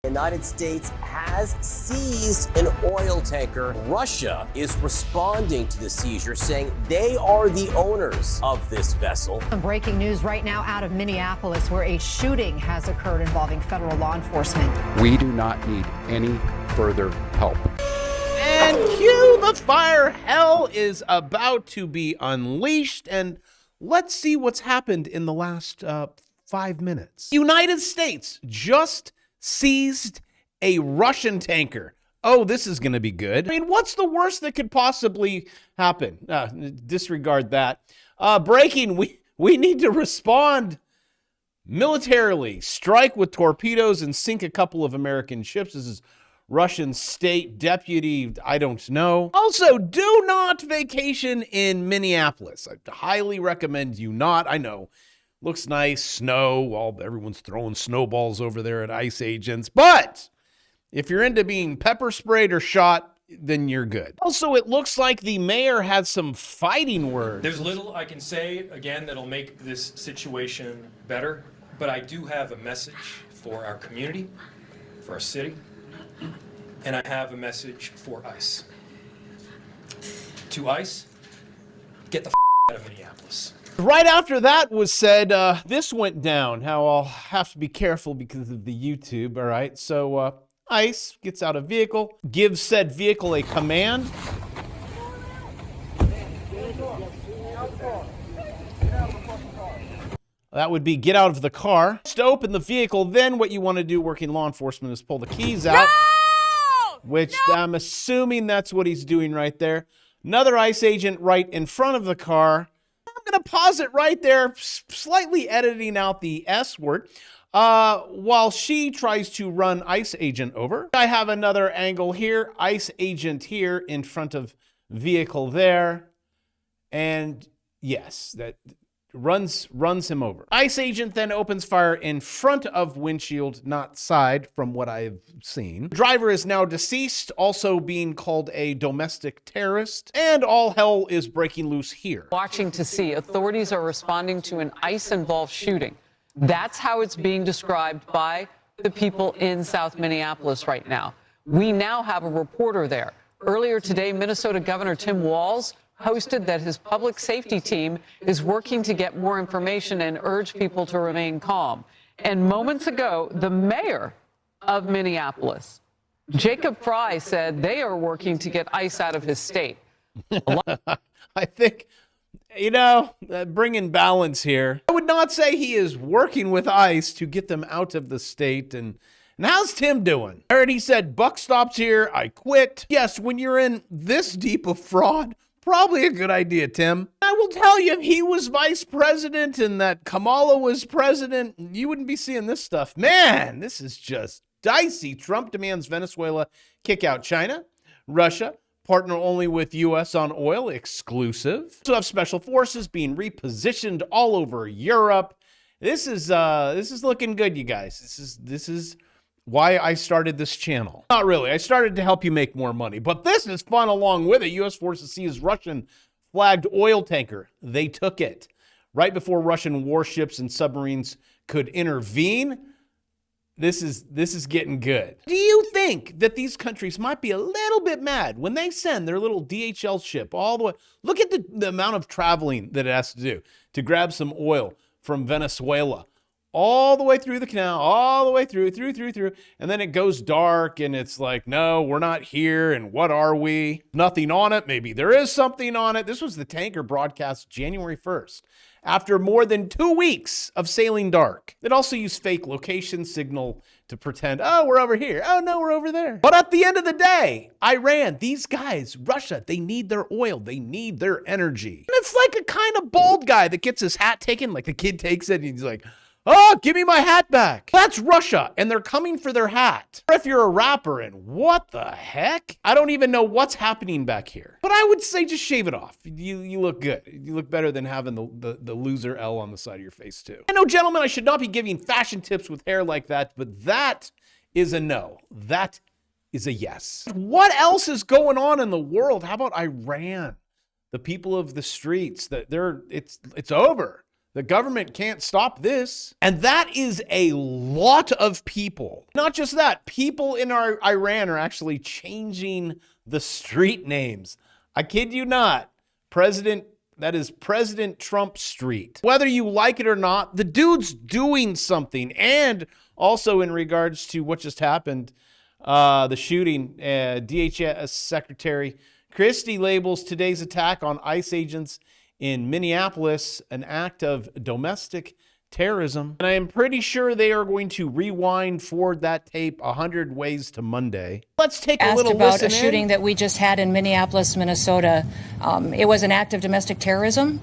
The United States has seized an oil tanker. Russia is responding to the seizure, saying they are the owners of this vessel. Some breaking news right now out of Minneapolis, where a shooting has occurred involving federal law enforcement. We do not need any further help. And cue the fire. Hell is about to be unleashed. And let's see what's happened in the last 5 minutes. United States just seized a Russian tanker. Oh, this is going to be good. I mean, what's the worst that could possibly happen? Disregard that. Breaking, we need to respond militarily, strike with torpedoes and sink a couple of American ships. This is Russian state deputy, I don't know. Also, do not vacation in Minneapolis. I highly recommend you not. I know. Looks nice, snow, everyone's throwing snowballs over there at ICE agents. But if you're into being pepper sprayed or shot, then you're good. Also, it looks like the mayor had some fighting words. There's little I can say, again, that'll make this situation better. But I do have a message for our community, for our city, and I have a message for ICE. To ICE, get the out of Minneapolis. Right after that was said, this went down. How I'll have to be careful because of the YouTube, all right? So ICE gets out of vehicle, gives said vehicle a command. That would be get out of the car. To open the vehicle, then what you want to do working law enforcement is pull the keys out. No! Which I'm assuming that's what he's doing right there. Another ICE agent right in front of the car. I'm going to pause it right there, slightly editing out the S word, while she tries to run ICE agent over. I have another angle here, ICE agent here in front of vehicle there. And yes, that runs him over. ICE agent then opens fire in front of windshield, not side, from what I've seen. Driver is now deceased, also being called a domestic terrorist, and all hell is breaking loose here. Watching to see authorities are responding to an ICE-involved shooting. That's how it's being described by the people in South Minneapolis right now. We now have a reporter there. Earlier today, Minnesota Governor Tim Walz posted that his public safety team is working to get more information and urge people to remain calm. And moments ago, the mayor of Minneapolis, Jacob Fry, said they are working to get ICE out of his state. I think, bringing balance here. I would not say he is working with ICE to get them out of the state. And how's Tim doing? I heard he said, buck stops here, I quit. Yes, when you're in this deep of fraud, probably a good idea, Tim. I will tell you, if he was vice president and that Kamala was president, you wouldn't be seeing this stuff. Man, this is just dicey. Trump demands Venezuela kick out China. Russia, partner only with U.S. on oil, exclusive. So have special forces being repositioned all over Europe. This is looking good, you guys. This is why I started this channel. Not really. I started to help you make more money, but this is fun along with it. U.S. forces seize Russian flagged oil tanker. They took it right before Russian warships and submarines could intervene. This is getting good. Do you think that these countries might be a little bit mad when they send their little DHL ship all the way? Look at the amount of traveling that it has to do to grab some oil from Venezuela. All the way through the canal, all the way through, and then it goes dark, and it's like, no, we're not here, and what are we? Nothing on it. Maybe there is something on it. This was the tanker broadcast January 1st, after more than 2 weeks of sailing dark. It also used fake location signal to pretend, oh, we're over here. Oh, no, we're over there. But at the end of the day, Iran, these guys, Russia, they need their oil. They need their energy. And it's like a kind of bald guy that gets his hat taken, like the kid takes it, and he's like, oh, give me my hat back. That's Russia, and they're coming for their hat. Or if you're a rapper, and what the heck? I don't even know what's happening back here. But I would say just shave it off. You look good. You look better than having the loser L on the side of your face, too. I know, gentlemen, I should not be giving fashion tips with hair like that, but that is a no. That is a yes. What else is going on in the world? How about Iran? The people of the streets, it's over. The government can't stop this. And that is a lot of people. Not just that, people in Iran are actually changing the street names. I kid you not. That is President Trump Street. Whether you like it or not, the dude's doing something. And also in regards to what just happened, the shooting, DHS Secretary Christie labels today's attack on ICE agents in Minneapolis an act of domestic terrorism. And I am pretty sure they are going to rewind forward that tape 100 ways to Monday. Let's take a little listen in. Asked about a shooting that we just had in Minneapolis, Minnesota. It was an act of domestic terrorism.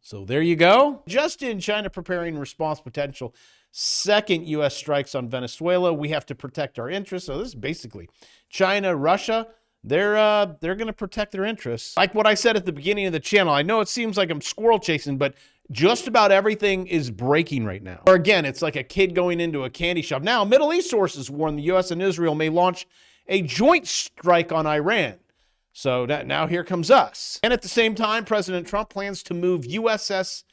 So there you go. Just in, China preparing response potential second U.S. strikes on Venezuela. We have to protect our interests. So this is basically China, Russia. They're going to protect their interests. Like what I said at the beginning of the channel, I know it seems like I'm squirrel chasing, but just about everything is breaking right now. Or again, it's like a kid going into a candy shop. Now, Middle East sources warn the U.S. and Israel may launch a joint strike on Iran. So now here comes us. And at the same time, President Trump plans to move USS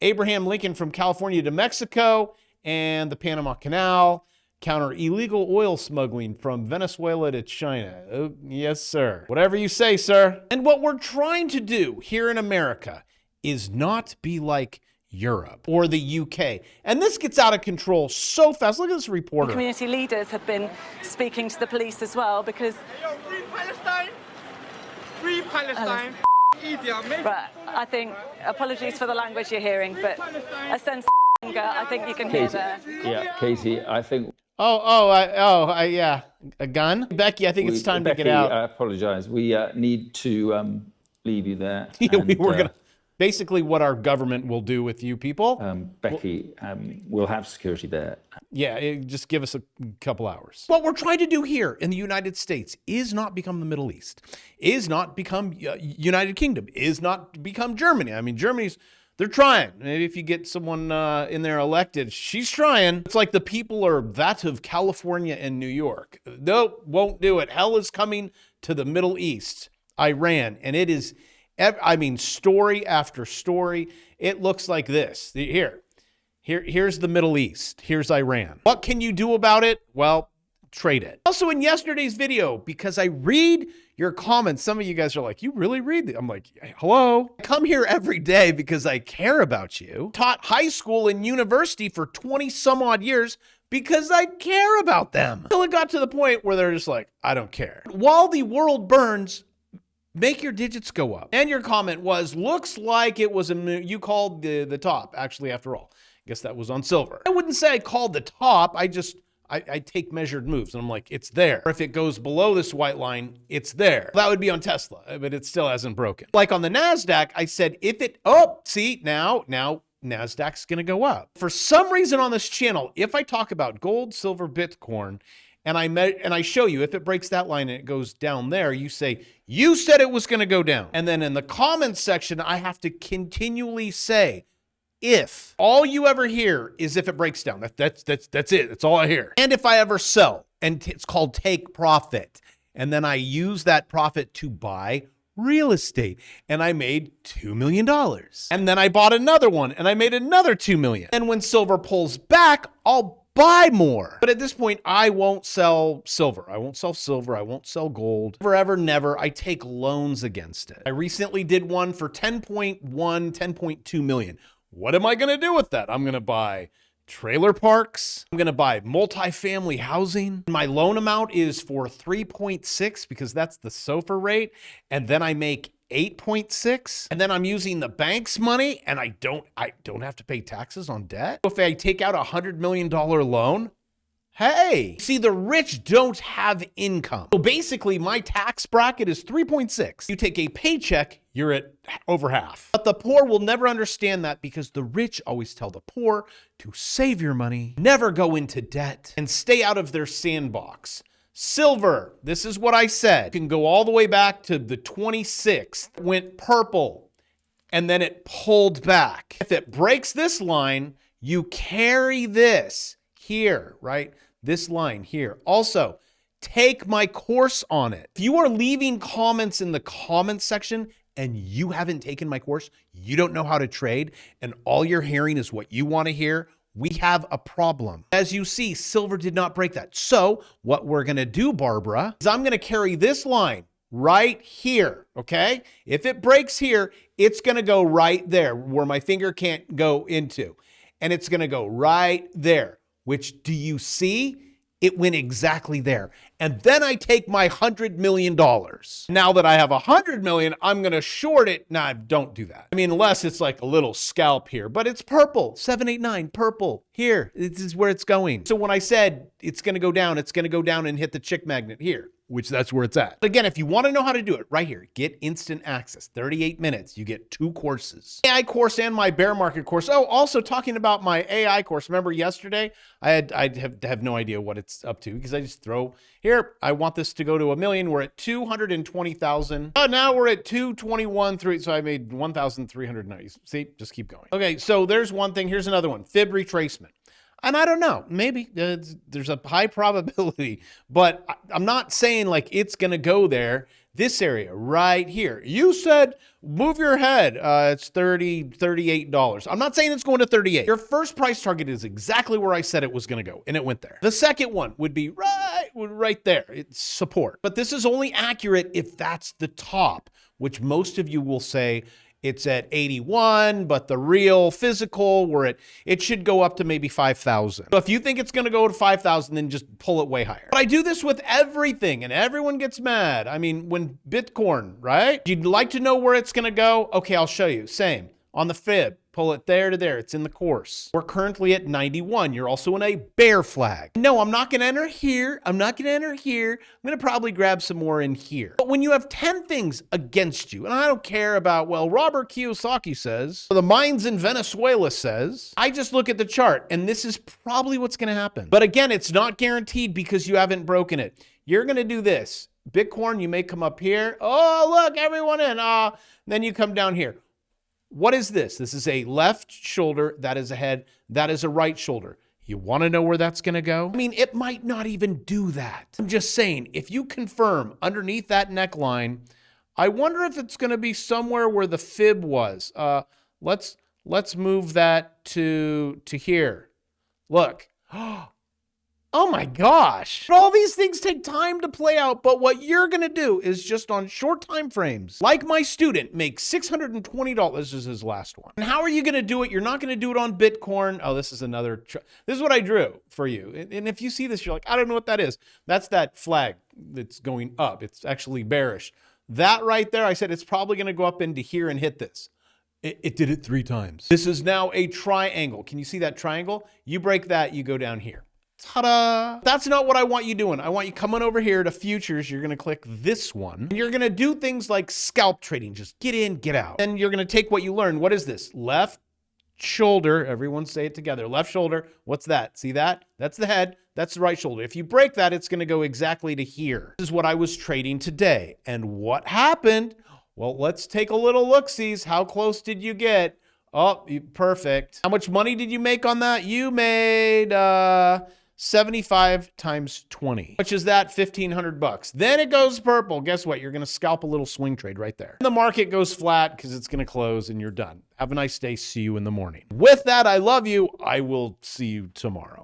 Abraham Lincoln from California to Mexico and the Panama Canal, counter illegal oil smuggling from Venezuela to China. Oh, yes, sir. Whatever you say, sir. And what we're trying to do here in America is not be like Europe or the UK. And this gets out of control so fast. Look at this reporter. Community leaders have been speaking to the police as well because... Free Palestine! Free Palestine! But I think, apologies for the language you're hearing, but a sense of anger I think you can hear there. Yeah, Casey, I think... Yeah, a gun? Becky, I think it's time to get out. I apologize. We need to leave you there. Yeah, we were going to... Basically what our government will do with you people. Becky, we'll have security there. Yeah, just give us a couple hours. What we're trying to do here in the United States is not become the Middle East, is not become United Kingdom, is not become Germany. I mean, they're trying. Maybe if you get someone in there elected, she's trying. It's like the people are that of California and New York. Nope, won't do it. Hell is coming to the Middle East, Iran, and it is... I mean, story after story. It looks like this. Here's the Middle East. Here's Iran. What can you do about it? Well, trade it. Also in yesterday's video, because I read your comments, some of you guys are like, you really read it? I'm like, hello? I come here every day because I care about you. Taught high school and university for 20 some odd years because I care about them. Until it got to the point where they're just like, I don't care. While the world burns, make your digits go up. And your comment was, looks like it was you called the top, actually, after all. I guess that was on silver. I wouldn't say I called the top. I take measured moves. And I'm like, it's there. Or if it goes below this white line, it's there. That would be on Tesla, but it still hasn't broken. Like on the NASDAQ, I said, see, now NASDAQ's going to go up. For some reason on this channel, if I talk about gold, silver, Bitcoin, and I show you if it breaks that line and it goes down there, you say, you said it was going to go down. And then in the comments section, I have to continually say, if. All you ever hear is if it breaks down. That's it. That's all I hear. And if I ever sell, and it's called take profit. And then I use that profit to buy real estate. And I made $2 million. And then I bought another one and I made another $2 million. And when silver pulls back, I'll buy more. But at this point, I won't sell silver. I won't sell silver. I won't sell gold. Forever, never. I take loans against it. I recently did one for 10.2 million. What am I going to do with that? I'm going to buy trailer parks. I'm going to buy multifamily housing. My loan amount is for 3.6 because that's the SOFR rate. And then I make 8.6, and then I'm using the bank's money, and I don't have to pay taxes on debt. If I take out $100 million loan, hey, see, the rich don't have income. So basically, my tax bracket is 3.6. You take a paycheck, you're at over half. But the poor will never understand that because the rich always tell the poor to save your money, never go into debt, and stay out of their sandbox. Silver, this is what I said. You can go all the way back to the 26th. Went purple, and then it pulled back. If it breaks this line, you carry this here, right? This line here. Also, take my course on it. If you are leaving comments in the comments section and you haven't taken my course, you don't know how to trade, and all you're hearing is what you want to hear, we have a problem. As you see, silver did not break that. So what we're going to do, Barbara, is I'm going to carry this line right here, okay? If it breaks here, it's going to go right there where my finger can't go into. And it's going to go right there, which, do you see? It went exactly there. And then I take my $100 million. Now that I have $100 million, I'm going to short it. Nah, don't do that. I mean, unless it's like a little scalp here, but it's purple, 789, purple. Here, this is where it's going. So when I said it's going to go down and hit the chick magnet here, which that's where it's at. But again, if you want to know how to do it, right here, get instant access, 38 minutes. You get 2 courses. AI course and my bear market course. Oh, also talking about my AI course. Remember yesterday, I have no idea what it's up to because I just throw, here, I want this to go to 1 million. We're at 220,000. Oh, now we're at 221.3. So I made 1,390. See, just keep going. Okay, so there's one thing. Here's another one, fib retracement. And I don't know, maybe there's a high probability, but I'm not saying like it's going to go there. This area right here. You said move your head. It's $38. I'm not saying it's going to 38. Your first price target is exactly where I said it was going to go, and it went there. The second one would be right there. It's support. But this is only accurate if that's the top, which most of you will say it's at 81, but the real physical, it should go up to maybe 5,000. So if you think it's going to go to 5,000, then just pull it way higher. But I do this with everything, and everyone gets mad. I mean, when Bitcoin, right? You'd like to know where it's going to go? Okay, I'll show you. Same. On the fib, pull it there to there. It's in the course. We're currently at 91. You're also in a bear flag. No, I'm not going to enter here. I'm not going to enter here. I'm going to probably grab some more in here. But when you have 10 things against you, and I don't care about, well, Robert Kiyosaki says, or the mines in Venezuela says, I just look at the chart, and this is probably what's going to happen. But again, it's not guaranteed because you haven't broken it. You're going to do this. Bitcoin, you may come up here. Oh, look, everyone in. Then you come down here. What is this? This is a left shoulder. That is a head. That is a right shoulder. You want to know where that's going to go? I mean, it might not even do that. I'm just saying, if you confirm underneath that neckline, I wonder if it's going to be somewhere where the fib was. Let's move that to here. Look. Oh my gosh. All these things take time to play out, but what you're going to do is just on short time frames, like my student, make $620. This is his last one. And how are you going to do it? You're not going to do it on Bitcoin. Oh, this is another. This is what I drew for you. And if you see this, you're like, I don't know what that is. That's that flag that's going up. It's actually bearish. That right there, I said it's probably going to go up into here and hit this. It did it 3 times. This is now a triangle. Can you see that triangle? You break that, you go down here. Ta-da! That's not what I want you doing. I want you coming over here to futures. You're going to click this one. And you're going to do things like scalp trading. Just get in, get out. And you're going to take what you learned. What is this? Left shoulder. Everyone say it together. Left shoulder. What's that? See that? That's the head. That's the right shoulder. If you break that, it's going to go exactly to here. This is what I was trading today. And what happened? Well, let's take a little look-sees. How close did you get? Oh, perfect. How much money did you make on that? You made 75 times 20, which is that $1,500. Then it goes purple. Guess what? You're going to scalp a little swing trade right there. And the market goes flat because it's going to close and you're done. Have a nice day. See you in the morning. With that, I love you. I will see you tomorrow.